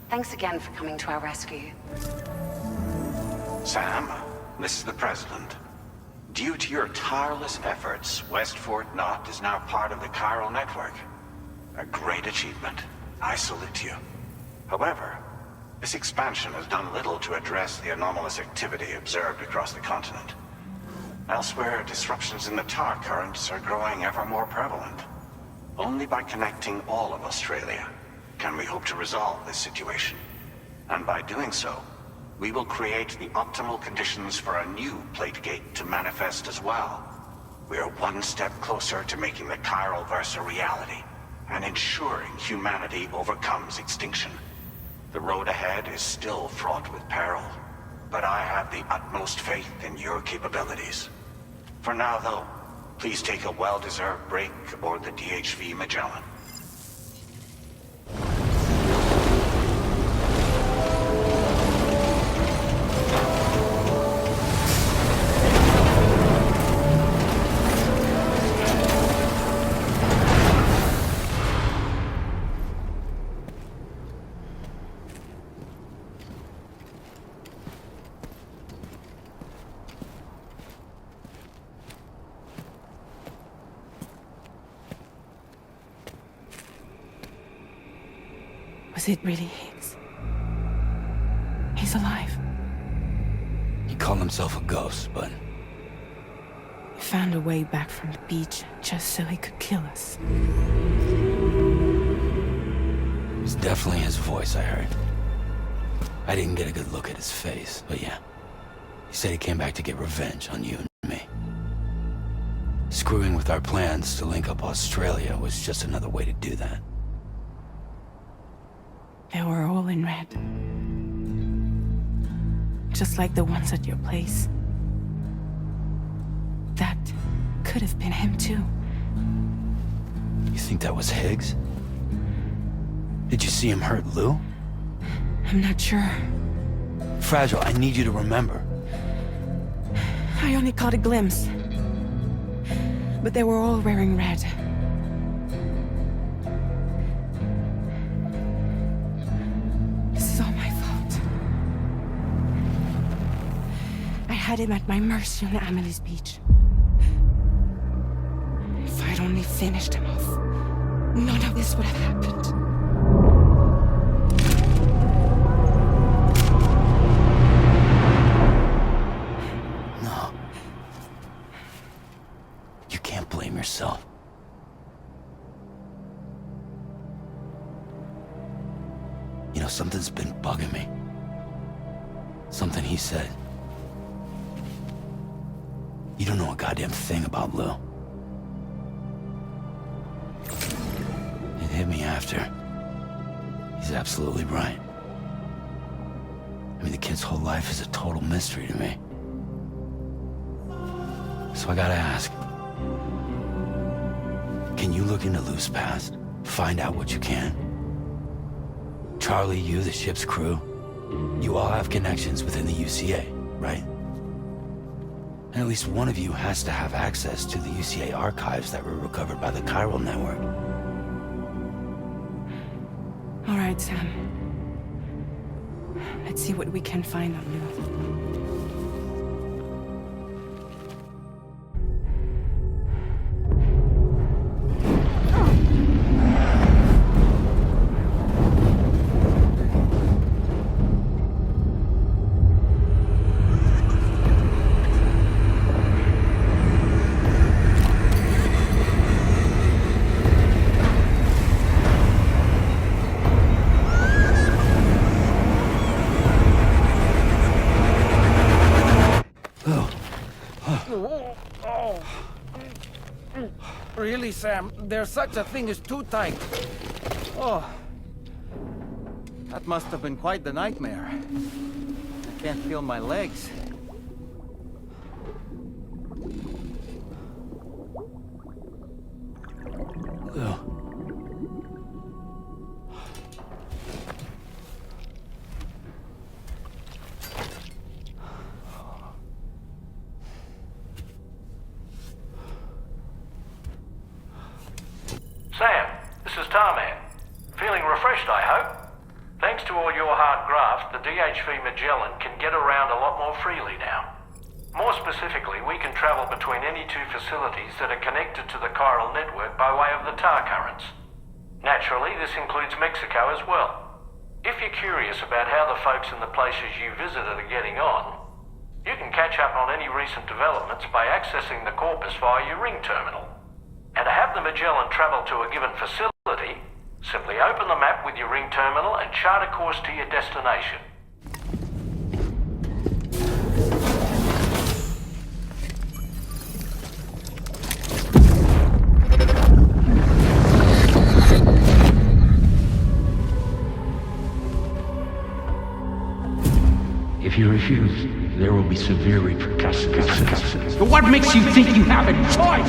Thanks again for coming to our rescue. Sam, this is the President. Due to your tireless efforts, West Fort Knot is now part of the chiral network. A great achievement. I salute you. However, this expansion has done little to address the anomalous activity observed across the continent. Elsewhere, disruptions in the tar currents are growing ever more prevalent. Only by connecting all of Australia can we hope to resolve this situation. And by doing so, we will create the optimal conditions for a new Plategate to manifest as well. We are one step closer to making the chiral verse a reality, and ensuring humanity overcomes extinction. The road ahead is still fraught with peril, but I have the utmost faith in your capabilities. For now, though, please take a well-deserved break aboard the DHV Magellan. Was it really Higgs? He's alive. He called himself a ghost, but... He found a way back from the beach just so he could kill us. It was definitely his voice I heard. I didn't get a good look at his face, but yeah. He said he came back to get revenge on you and me. Screwing with our plans to link up Australia was just another way to do that. They were all in red. Just like the ones at your place. That could have been him too. You think that was Higgs? Did you see him hurt Lou? I'm not sure. Fragile, I need you to remember. I only caught a glimpse. But they were all wearing red. This is all my fault. I had him at my mercy on Amelie's beach. If I'd only finished him off, none of this would have happened. No. You can't blame yourself. You know, something's been bugging me. Something he said. You don't know a goddamn thing about Lou. It hit me after. He's absolutely right. I mean, the kid's whole life is a total mystery to me. So I gotta ask. Can you look into Lou's past? Find out what you can? Charlie, you, the ship's crew, you all have connections within the UCA, right? And at least one of you has to have access to the UCA archives that were recovered by the chiral network. All right, Sam. Let's see what we can find on Lou. Really, Sam? There's such a thing as too tight. Oh. That must have been quite the nightmare. I can't feel my legs. Lou. DHV Magellan can get around a lot more freely now. More specifically, we can travel between any two facilities that are connected to the chiral network by way of the tar currents. Naturally, this includes Mexico as well. If you're curious about how the folks in the places you visited are getting on, you can catch up on any recent developments by accessing the corpus via your ring terminal. And to have the Magellan travel to a given facility, simply open the map with your ring terminal and chart a course to your destination. If you refuse, there will be severe repercussions. But what makes you think you have a choice?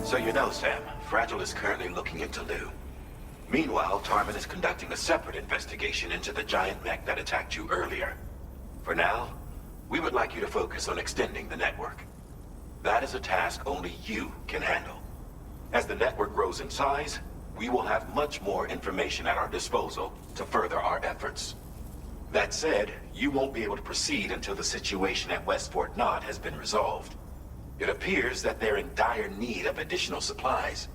So you know, Sam, Fragile is currently looking into Lou. Meanwhile, Tarman is conducting a separate investigation into the giant mech that attacked you earlier. For now, we would like you to focus on extending the network. That is a task only you can handle. As the network grows in size, we will have much more information at our disposal to further our efforts. That said, you won't be able to proceed until the situation at West Fort Knott has been resolved. It appears that they're in dire need of additional supplies,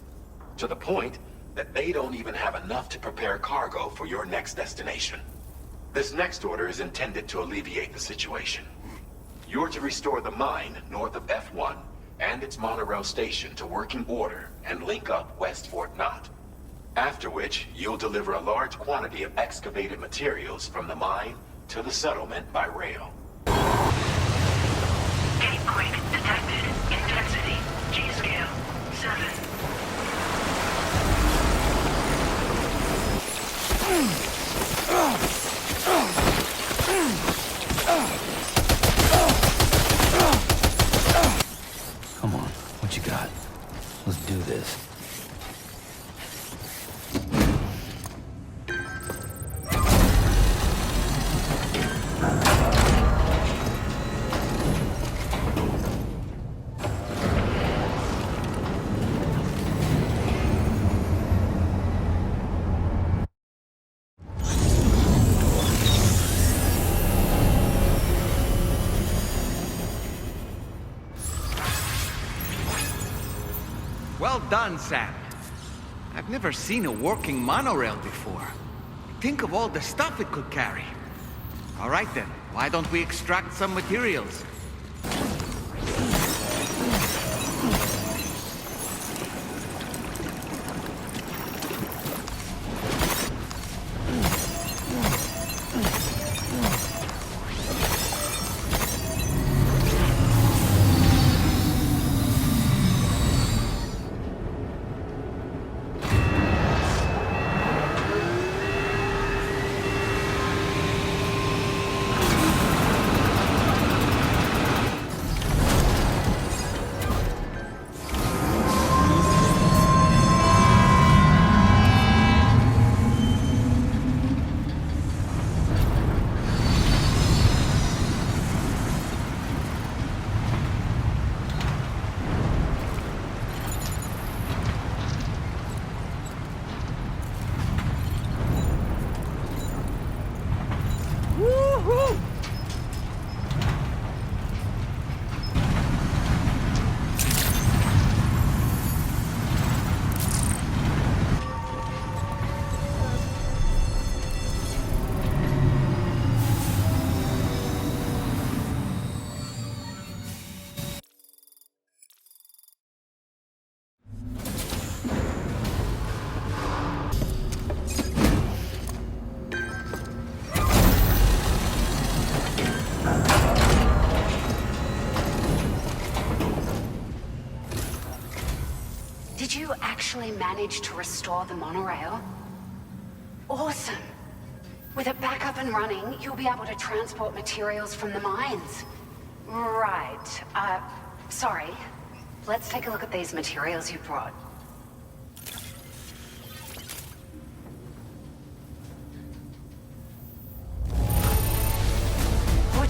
to the point that they don't even have enough to prepare cargo for your next destination. This next order is intended to alleviate the situation. You're to restore the mine north of F1 and its monorail station to working order and link up West Fort Knott. After which, you'll deliver a large quantity of excavated materials from the mine to the settlement by rail. Gate quake detected. Intensity. G-scale. 7. Come on, what you got? Let's do this. Well done, Sam. I've never seen a working monorail before. Think of all the stuff it could carry. All right then, why don't we extract some materials? Did you actually manage to restore the monorail? Awesome. With it back up and running, you'll be able to transport materials from the mines. Right. Sorry. Let's take a look at these materials you brought.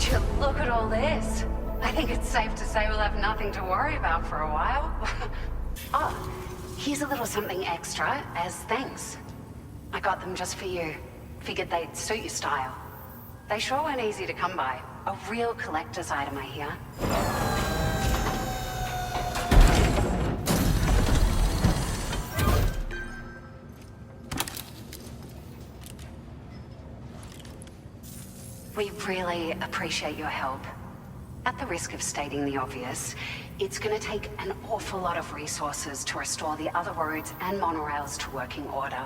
Would you look at all this? I think it's safe to say we'll have nothing to worry about for a while. Oh, here's a little something extra as thanks. I got them just for you. Figured they'd suit your style. They sure weren't easy to come by. A real collector's item, I hear. We really appreciate your help. At the risk of stating the obvious, it's gonna take an awful lot of resources to restore the other roads and monorails to working order.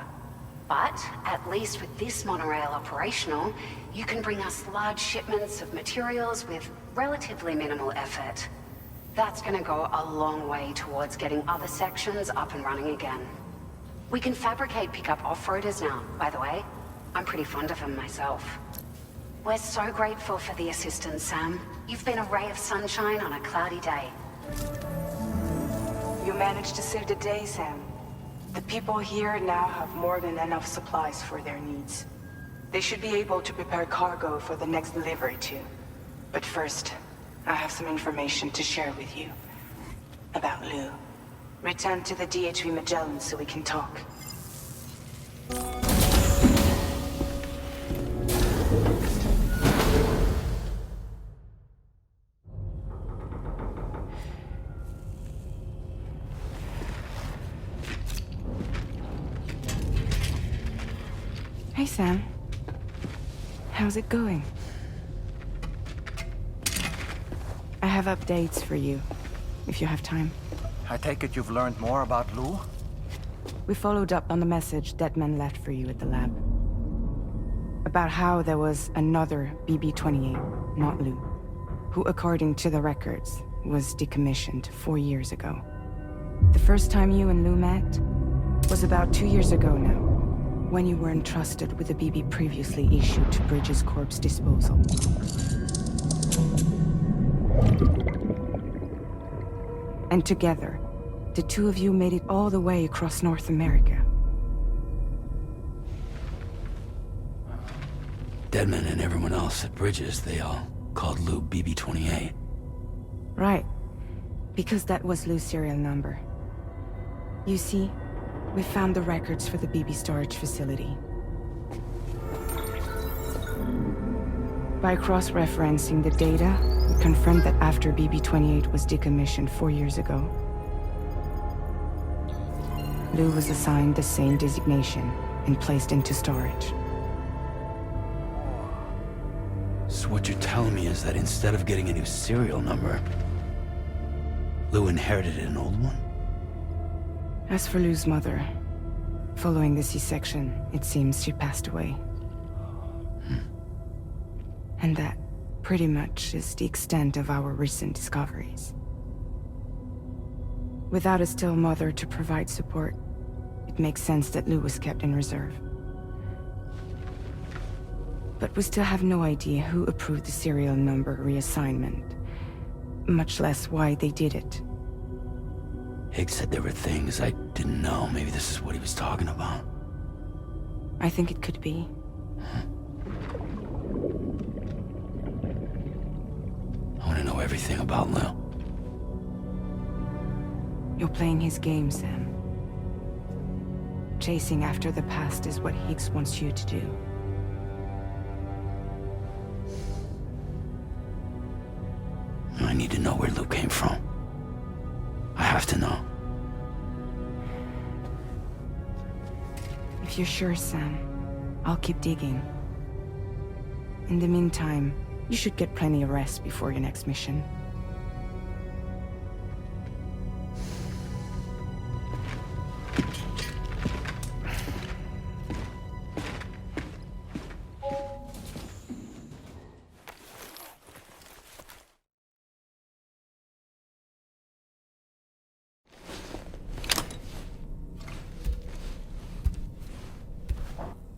But, at least with this monorail operational, you can bring us large shipments of materials with relatively minimal effort. That's gonna go a long way towards getting other sections up and running again. We can fabricate pickup off-roaders now, by the way. I'm pretty fond of them myself. We're so grateful for the assistance, Sam. You've been a ray of sunshine on a cloudy day. You managed to save the day, Sam. The people here now have more than enough supplies for their needs. They should be able to prepare cargo for the next delivery too. But first, I have some information to share with you. About Lou. Return to the DHV Magellan so we can talk. Hey, Sam. How's it going? I have updates for you, if you have time. I take it you've learned more about Lou? We followed up on the message Deadman left for you at the lab. About how there was another BB-28, not Lou, who, according to the records, was decommissioned 4 years ago. The first time you and Lou met was about 2 years ago now, when you were entrusted with the BB previously issued to Bridges Corp's disposal. And together, the two of you made it all the way across North America. Deadman and everyone else at Bridges, they all called Lou BB-28. Right. Because that was Lou's serial number. You see, we found the records for the BB storage facility. By cross-referencing the data, we confirmed that after BB-28 was decommissioned 4 years ago, Lou was assigned the same designation and placed into storage. So what you're telling me is that instead of getting a new serial number, Lou inherited an old one? As for Lou's mother, following the C-section, it seems she passed away. And that, pretty much, is the extent of our recent discoveries. Without a still mother to provide support, it makes sense that Lou was kept in reserve. But we still have no idea who approved the serial number reassignment, much less why they did it. Higgs said there were things I didn't know. Maybe this is what he was talking about. I think it could be. I want to know everything about Lou. You're playing his game, Sam. Chasing after the past is what Higgs wants you to do. I need to know where Lou came from. I have to know. If you're sure, Sam, I'll keep digging. In the meantime, you should get plenty of rest before your next mission.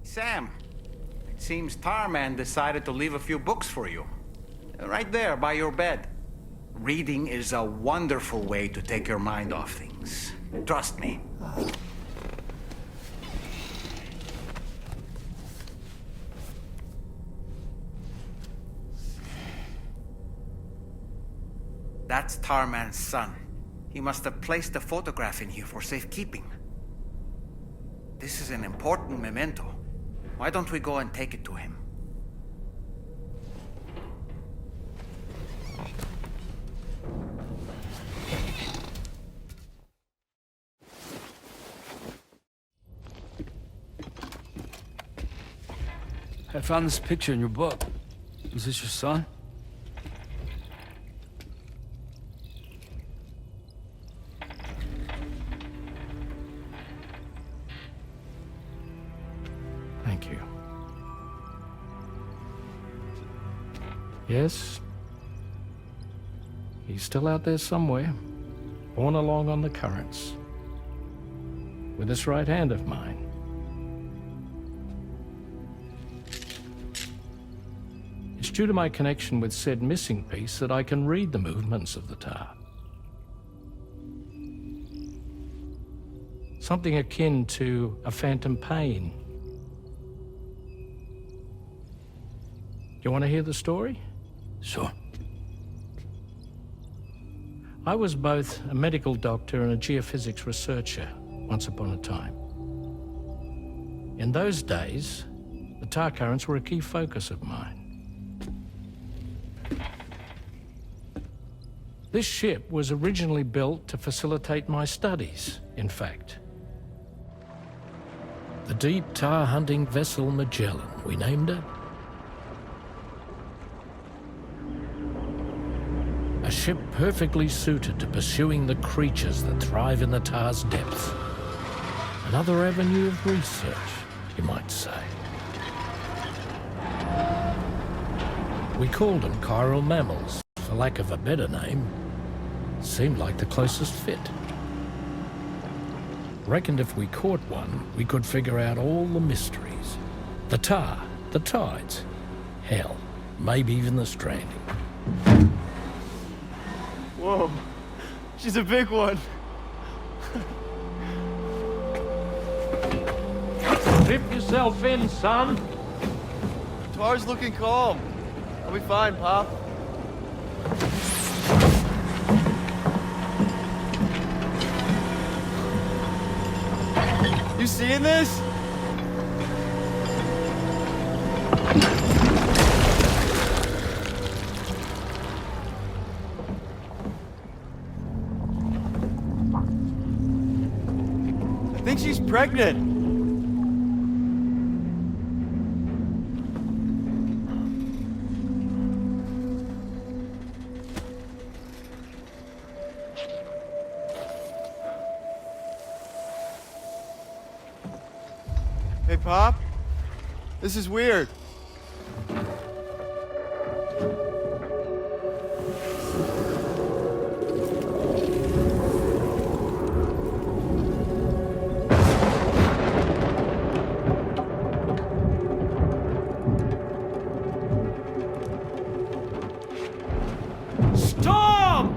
Sam, it seems Tarman decided to leave a few books for you. Right there, by your bed. Reading is a wonderful way to take your mind off things. Trust me. That's Tarman's son. He must have placed the photograph in here for safekeeping. This is an important memento. Why don't we go and take it to him? I found this picture in your book. Is this your son? Thank you. Yes. He's still out there somewhere, borne along on the currents, with this right hand of mine. It's due to my connection with said missing piece that I can read the movements of the tar. Something akin to a phantom pain. You want to hear the story? Sure. I was both a medical doctor and a geophysics researcher once upon a time. In those days, the tar currents were a key focus of mine. This ship was originally built to facilitate my studies, in fact. The deep tar hunting vessel Magellan, we named it. A ship perfectly suited to pursuing the creatures that thrive in the tar's depths. Another avenue of research, you might say. We called them chiral mammals, for lack of a better name. Seemed like the closest fit. Reckoned if we caught one, we could figure out all the mysteries. The tar, the tides, hell, maybe even the stranding. Whoa, she's a big one. Strip yourself in, son. Tar's looking calm. I'll be fine, Pop. You seeing this? I think she's pregnant. Hey, Pop. This is weird. Stop!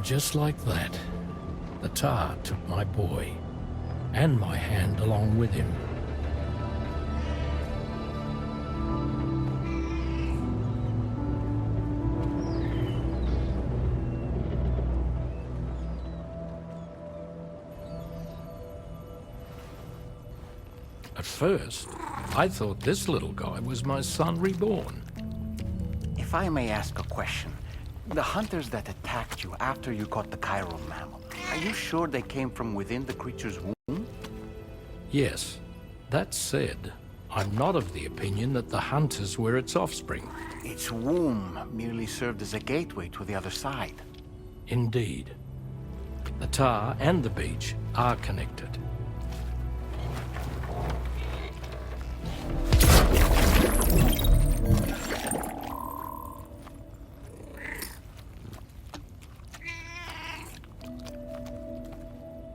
just like that, the tar took my boy, and my hand along with him. At first, I thought this little guy was my son reborn. If I may ask a question, the hunters that attacked you after you caught the chiral mammal, are you sure they came from within the creature's womb? Yes. That said, I'm not of the opinion that the hunters were its offspring. Its womb merely served as a gateway to the other side. Indeed. The tar and the beach are connected.